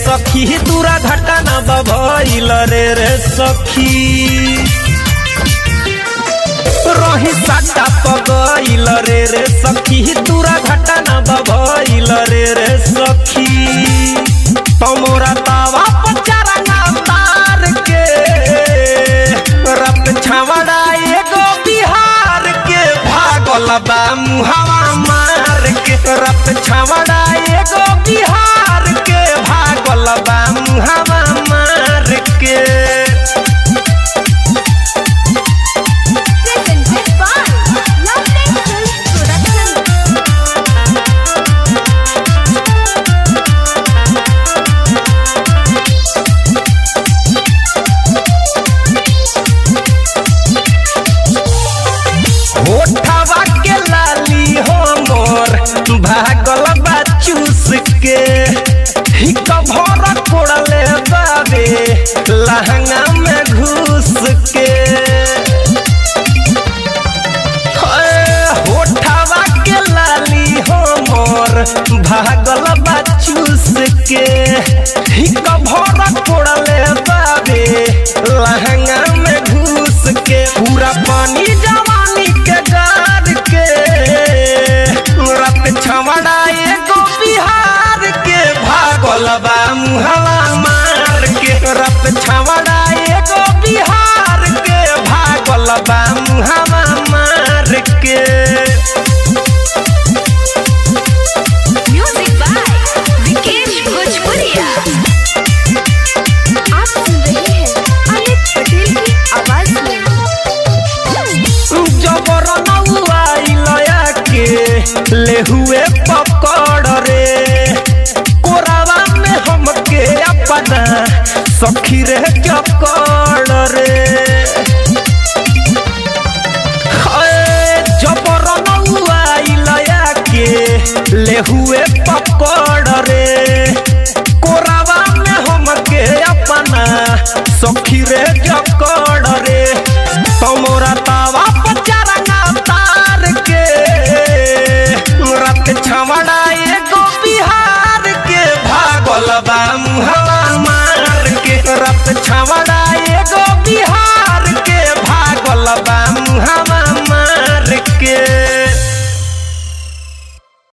सखी दूरा घटना भइल रे सखी रही साटा पगइल रे सखी दूरा घटना भइल रे सखी तमोरा तावा पचरंगा तार के रत छावड़ा एगो बिहार के भागल बा मुहावा मार के रत छावड़ा एगो बिहार के भागल बा मुहावा मार के होठवा के लाली हो मोर भागल बा चूस के हिक भर कोड़ले बाबे लहंगा में घुस के होठवा के लाली हो मोर भागल बा चूस के हिक भर कोड़ले बाबे लहंगा में घुस के पूरा पानी जवानी के गार के रत छवड़ा एगो बिहार के भागल बा मुहवा मार के रत छवड़ा एगो बिहार के भागल बा मुहवा मार के म्यूजिक बाय विकेश भोजपुरिया। आप सुन रहे हैं अमित पटेल की आवाज में। ले हुए पकड़ रे कोरावा में हमके अपना सखी रे चकड़ रे जबर नौआ के ले हुए